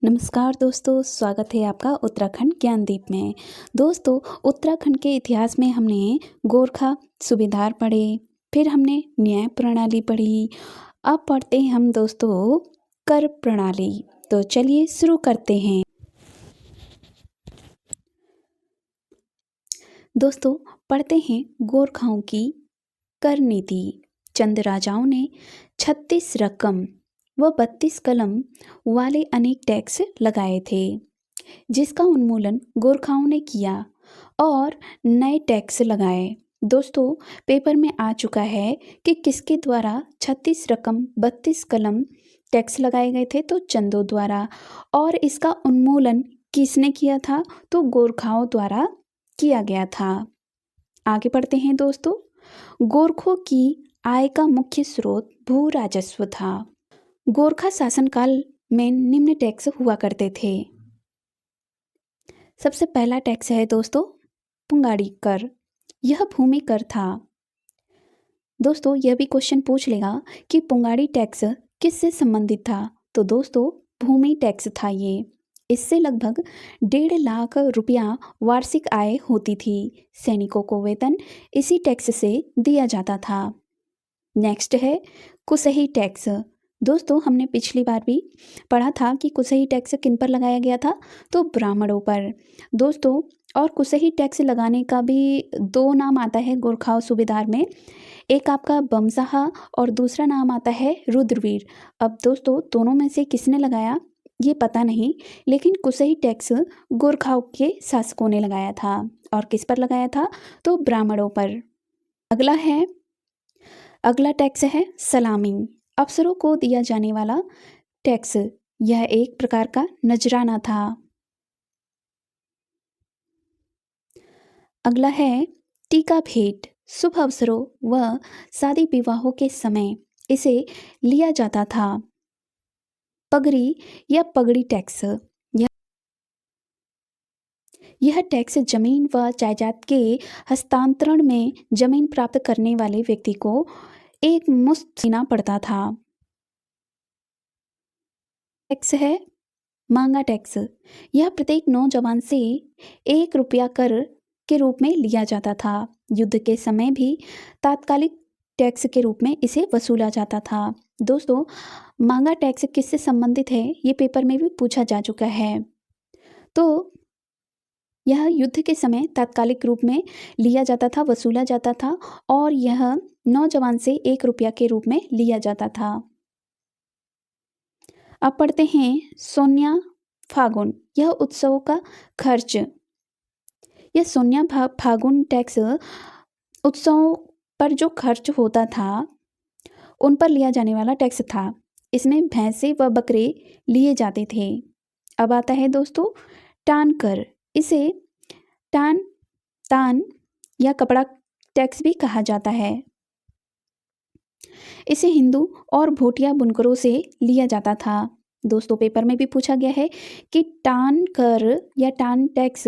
नमस्कार दोस्तों, स्वागत है आपका उत्तराखंड ज्ञानदीप में। दोस्तों, उत्तराखंड के इतिहास में हमने गोरखा सूबेदार पढ़े, फिर हमने न्याय प्रणाली पढ़ी। अब पढ़ते हैं हम दोस्तों कर प्रणाली। तो चलिए शुरू करते हैं। दोस्तों, पढ़ते हैं गोरखाओं की कर नीति। चंद राजाओं ने 36 रकम व 32 कलम वाले अनेक टैक्स लगाए थे, जिसका उन्मूलन गोरखाओं ने किया और नए टैक्स लगाए। दोस्तों, पेपर में आ चुका है कि किसके द्वारा 36 रकम 32 कलम टैक्स लगाए गए थे, तो चंदों द्वारा। और इसका उन्मूलन किसने किया था, तो गोरखाओं द्वारा किया गया था। आगे बढ़ते हैं दोस्तों। गोरखों की आय का मुख्य स्रोत भू राजस्व था। गोरखा शासनकाल में निम्न टैक्स हुआ करते थे। सबसे पहला टैक्स है दोस्तों पुंगाड़ी कर। यह भूमि कर था। दोस्तों, यह भी क्वेश्चन पूछ लेगा कि पुंगाड़ी टैक्स किससे संबंधित था, तो दोस्तों भूमि टैक्स था ये। इससे लगभग 1.5 लाख रुपया वार्षिक आय होती थी। सैनिकों को वेतन इसी टैक्स से दिया जाता था। नेक्स्ट है कुसही टैक्स। दोस्तों, हमने पिछली बार भी पढ़ा था कि कुसही टैक्स किन पर लगाया गया था, तो ब्राह्मणों पर। दोस्तों, और कुसही टैक्स लगाने का भी 2 नाम आता है गोरखाओं सूबेदार में। एक आपका बमसाहा और दूसरा नाम आता है रुद्रवीर। अब दोस्तों, दोनों में से किसने लगाया ये पता नहीं, लेकिन कुसही टैक्स गोरखाओं के शासकों ने लगाया था। और किस पर लगाया था, तो ब्राह्मणों पर। अगला टैक्स है सलामी। अफसरों को दिया जाने वाला टैक्स। यह एक प्रकार का नजराना था। अगला है टीका भेंट। शुभ अवसरों व शादी विवाहों के समय इसे लिया जाता था। पगड़ी या पगड़ी टैक्स। यह टैक्स जमीन व जायदाद के हस्तांतरण में जमीन प्राप्त करने वाले व्यक्ति को एक मुश्त देना पड़ता था। टैक्स है मांगा टैक्स। यह प्रत्येक नौजवान से 1 रुपया कर के रूप में लिया जाता था। युद्ध के समय भी तात्कालिक टैक्स के रूप में इसे वसूला जाता था। दोस्तों, मांगा टैक्स किससे संबंधित है, ये पेपर में भी पूछा जा चुका है। तो यह युद्ध के समय तात्कालिक रूप में लिया जाता था, वसूला जाता था, और यह नौजवान से 1 रुपया के रूप में लिया जाता था। अब पढ़ते हैं सोन्या फागुन। यह उत्सव का खर्च। यह सोन्या फागुन टैक्स उत्सवों पर जो खर्च होता था उन पर लिया जाने वाला टैक्स था। इसमें भैंसे व बकरे लिए जाते थे। अब आता है दोस्तों टान कर। इसे तान या कपड़ा टैक्स भी कहा जाता है। इसे हिंदू और भोटिया बुनकरों से लिया जाता था। दोस्तों, पेपर में भी पूछा गया है कि टान कर या टान टैक्स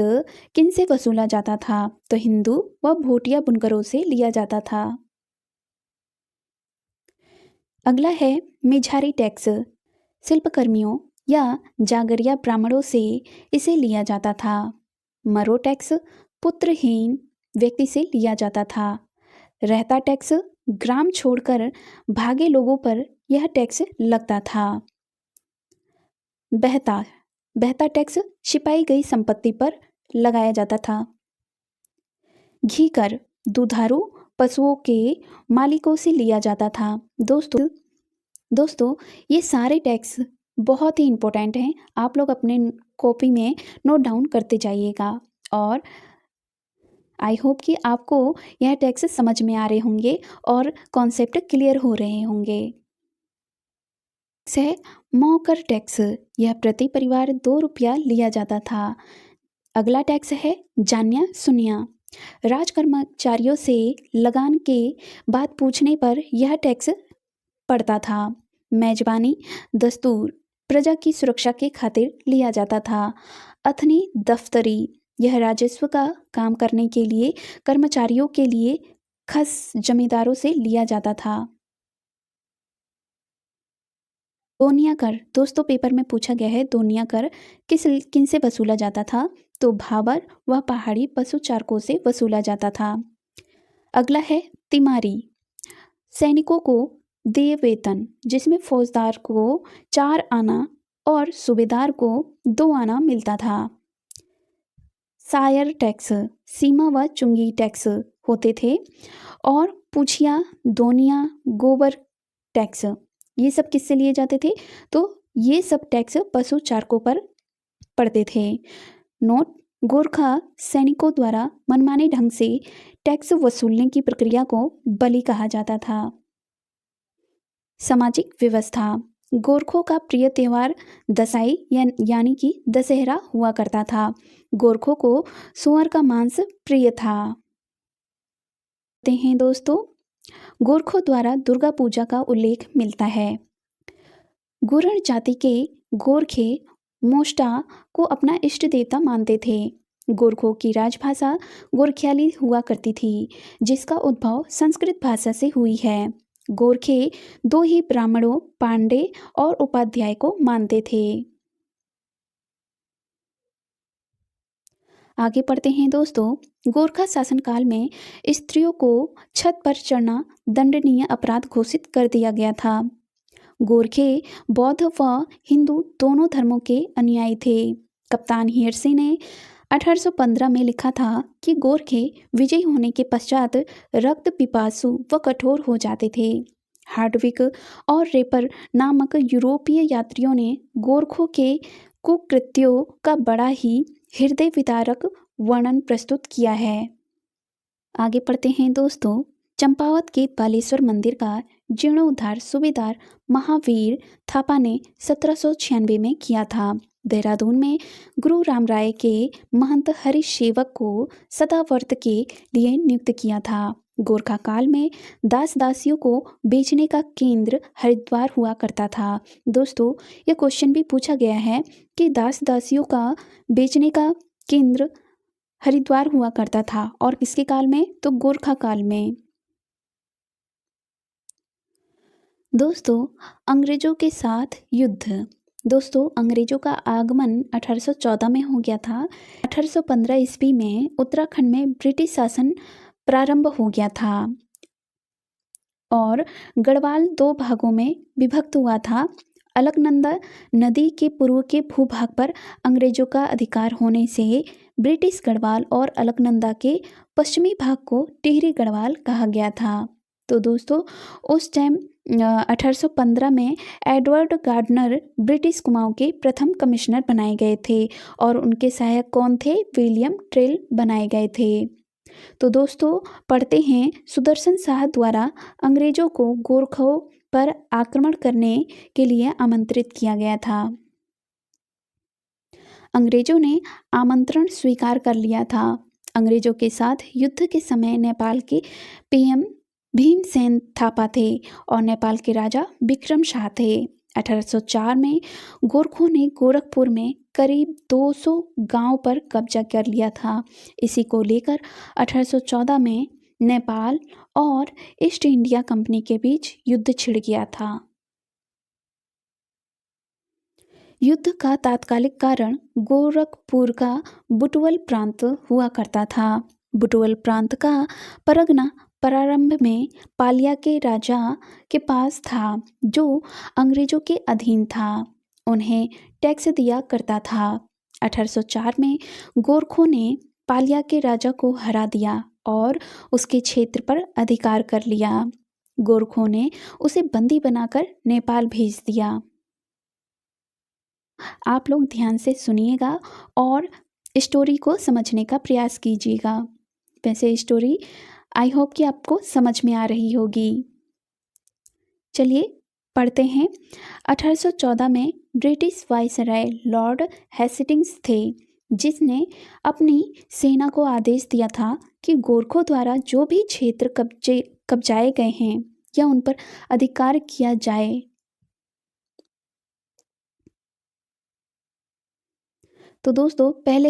किन से वसूला जाता था, तो हिंदू व भोटिया बुनकरों से लिया जाता था। अगला है मेझारी टैक्स। शिल्पकर्मियों या जागरिया ब्राह्मणों से इसे लिया जाता था। मरो टैक्स पुत्रहीन व्यक्ति से लिया जाता था। रहता टैक्स ग्राम छोड़कर भागे लोगों पर यह टैक्स लगता था। बहता टैक्स छिपाई गई संपत्ति पर लगाया जाता था। घी कर दुधारू पशुओं के मालिकों से लिया जाता था। दोस्तों, ये सारे टैक्स बहुत ही इम्पोर्टेंट हैं। आप लोग अपने कॉपी में नोट डाउन करते जाइएगा, और आई होप कि आपको यह टैक्स समझ में आ रहे होंगे और कॉन्सेप्ट क्लियर हो रहे होंगे। है मौकर टैक्स। यह प्रति परिवार 2 रुपया लिया जाता था। अगला टैक्स है जान्या सुनिया। राज कर्मचारियों से लगान के बाद पूछने पर यह टैक्स पड़ता था। मेजबानी दस्तूर प्रजा की सुरक्षा के खातिर लिया जाता था। अथनी दफ्तरी। यह राजस्व का काम करने के लिए कर्मचारियों के लिए खस जमींदारों से लिया जाता था। दोनिया कर दोस्तों पेपर में पूछा गया है, दोनिया कर किन से वसूला जाता था? तो भाबर व पहाड़ी पशु चारकों से वसूला जाता था। अगला है तिमारी। सैनिकों को देय वेतन, जिसमें फौजदार को 4 आना और सूबेदार को 2 आना मिलता था। सायर टैक्स, सीमा व चुंगी टैक्स होते थे। और पूछिया, दोनिया, गोबर टैक्स, ये सब किससे लिए जाते थे? तो ये सब टैक्स पशु चारकों पर पड़ते थे। नोट, गोरखा सैनिकों द्वारा मनमाने ढंग से टैक्स वसूलने की प्रक्रिया को बलि कहा जाता था। सामाजिक व्यवस्था, गोरखों का प्रिय त्यौहार दसाई यानी कि दशहरा हुआ करता था। गोरखों को सुअर का मांस प्रिय था। हैं दोस्तों, गोरखों द्वारा दुर्गा पूजा का उल्लेख मिलता है। गुर्जर जाति के गोरखे मोष्टा को अपना इष्ट देवता मानते थे। गोरखों की राजभाषा गोरखियाली हुआ करती थी, जिसका उद्भव संस्कृत भाषा से हुई है। गोरखे 2 ही ब्राह्मणों, पांडे और उपाध्याय को मानते थे। आगे पढ़ते हैं दोस्तों। गोरखा शासनकाल में स्त्रियों को छत पर चढ़ना दंडनीय अपराध घोषित कर दिया गया था। गोरखे बौद्ध व हिंदू दोनों धर्मों के अनुयायी थे। कप्तान हीर सिंह ने 1815 में लिखा था कि गोरखे विजयी होने के पश्चात रक्त पिपासु व कठोर हो जाते थे। हार्डविक और रेपर नामक यूरोपीय यात्रियों ने गोरखों के कुकृत्यों का बड़ा ही हृदय विदारक वर्णन प्रस्तुत किया है। आगे पढ़ते हैं दोस्तों। चंपावत के बालेश्वर मंदिर का जीर्णोद्धार सूबेदार महावीर थापा ने 1796 में किया था। देहरादून में गुरु राम राय के महंत हरिसेवक को सदाव्रत के लिए नियुक्त किया था। गोरखा काल में दास दासियों को बेचने का केंद्र हरिद्वार हुआ करता था। दोस्तों, यह क्वेश्चन भी पूछा गया है कि दास दासियों का बेचने का केंद्र हरिद्वार हुआ करता था, और किसके काल में? तो गोरखा काल में। दोस्तों, अंग्रेजों के साथ युद्ध। दोस्तों, अंग्रेजों का आगमन 1814 में हो गया था। 1815 ईस्वी में उत्तराखंड में ब्रिटिश शासन प्रारंभ हो गया था और गढ़वाल 2 भागों में विभक्त हुआ था। अलकनंदा नदी के पूर्व के भूभाग पर अंग्रेजों का अधिकार होने से ब्रिटिश गढ़वाल और अलकनंदा के पश्चिमी भाग को टिहरी गढ़वाल कहा गया था। तो दोस्तों, उस टाइम 1815 में एडवर्ड गार्डनर ब्रिटिश कुमाऊं के प्रथम कमिश्नर बनाए गए थे और उनके सहायक कौन थे? विलियम ट्रेल बनाए गए थे। तो दोस्तों, पढ़ते हैं। सुदर्शन शाह द्वारा अंग्रेजों को गोरखों पर आक्रमण करने के लिए आमंत्रित किया गया था। अंग्रेजों ने आमंत्रण स्वीकार कर लिया था। अंग्रेजों के साथ युद्ध के समय नेपाल के पीएम भीमसेन थापा थे और नेपाल के राजा विक्रम शाह थे। 1804 में गोरखों ने गोरखपुर में करीब 200 गांव पर कब्जा कर लिया था। इसी को लेकर 1814 में नेपाल और ईस्ट इंडिया कंपनी के बीच युद्ध छिड़ गया था। युद्ध का तात्कालिक कारण गोरखपुर का बुटवल प्रांत हुआ करता था। बुटवल प्रांत का परगना प्रारंभ में पालिया के राजा के पास था, जो अंग्रेजों के अधीन था। उन्हें टैक्स दिया करता था। 1804 में गोरखों ने पालिया के राजा को हरा दिया और उसके क्षेत्र पर अधिकार कर लिया। गोरखों ने उसे बंदी बनाकर नेपाल भेज दिया। आप लोग ध्यान से सुनिएगा और स्टोरी को समझने का प्रयास कीजिएगा। वैसे स्टोरी आई होप कि आपको समझ में आ रही होगी। चलिए पढ़ते हैं। 1814 में ब्रिटिश वाइसराय लॉर्ड हेस्टिंग्स थे, जिसने अपनी सेना को आदेश दिया था कि गोरखों द्वारा जो भी क्षेत्र कब्जाए गए हैं या उन पर अधिकार किया जाए। तो दोस्तों, पहले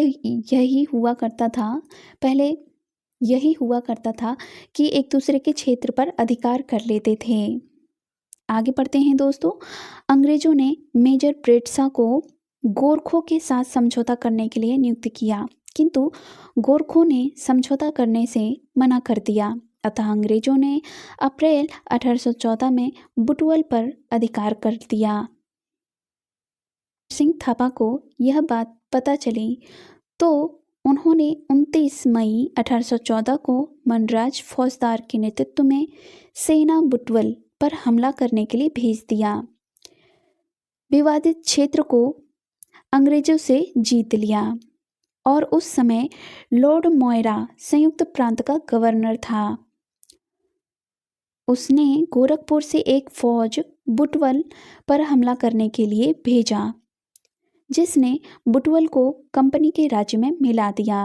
यही हुआ करता था कि एक दूसरे के क्षेत्र पर अधिकार कर लेते थे। आगे बढ़ते हैं दोस्तों। अंग्रेजों ने मेजर प्रेटसा को गोरखों के साथ समझौता करने के लिए नियुक्त किया, किंतु गोरखों ने समझौता करने से मना कर दिया। अतः अंग्रेजों ने अप्रैल 1814 में बुटवल पर अधिकार कर दिया। सिंह थापा को यह बात पता चली तो उन्होंने 29 मई 1814 को मनराज फौजदार के नेतृत्व में सेना बुटवल पर हमला करने के लिए भेज दिया। विवादित क्षेत्र को अंग्रेजों से जीत लिया और उस समय लॉर्ड मोयरा संयुक्त प्रांत का गवर्नर था। उसने गोरखपुर से एक फौज बुटवल पर हमला करने के लिए भेजा, जिसने बुटवल को कंपनी के राज्य में मिला दिया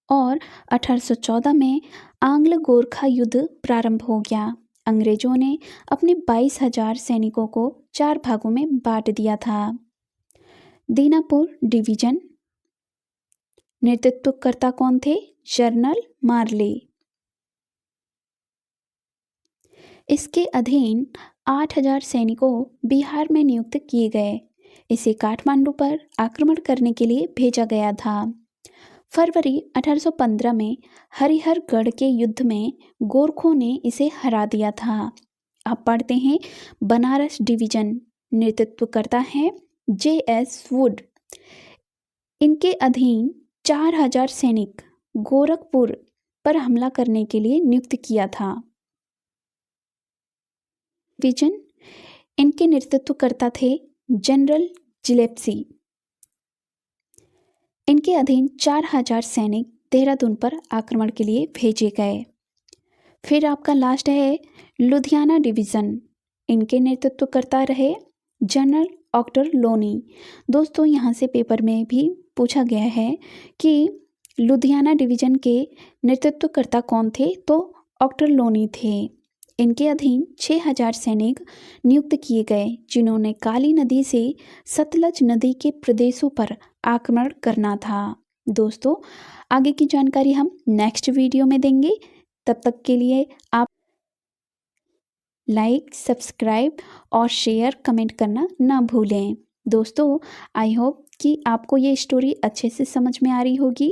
और 1814 में आंग्ल गोरखा युद्ध प्रारंभ हो गया। अंग्रेजों ने अपने 22,000 सैनिकों को 4 भागों में बांट दिया था। दीनापुर डिवीजन, नेतृत्वकर्ता कौन थे? जनरल मार्ले। इसके अधीन 8,000 सैनिकों बिहार में नियुक्त किए गए। इसे काठमांडू पर आक्रमण करने के लिए भेजा गया था। फरवरी 1815 में हरिहरगढ़ के युद्ध में गोरखों ने इसे हरा दिया था। अब पढ़ते हैं बनारस डिवीजन, नेतृत्वकर्ता हैं J.S. वुड। इनके अधीन 4,000 सैनिक गोरखपुर पर हमला करने के लिए नियुक्त किया था। डिवीजन, इनके नेतृत्वकर्ता थे जनरल जिलेप्सी। इनके अधीन 4,000 सैनिक देहरादून पर आक्रमण के लिए भेजे गए। फिर आपका लास्ट है लुधियाना डिवीज़न। इनके नेतृत्वकर्ता रहे जनरल ऑक्टरलोनी। दोस्तों यहाँ से पेपर में भी पूछा गया है कि लुधियाना डिवीज़न के नेतृत्वकर्ता कौन थे, तो ऑक्टरलोनी थे। इनके अधीन 6,000 सैनिक नियुक्त किए गए, जिन्होंने काली नदी से सतलज नदी के प्रदेशों पर आक्रमण करना था। दोस्तों आगे की जानकारी हम नेक्स्ट वीडियो में देंगे। तब तक के लिए आप लाइक, सब्सक्राइब और शेयर, कमेंट करना ना भूलें। दोस्तों आई होप कि आपको ये स्टोरी अच्छे से समझ में आ रही होगी।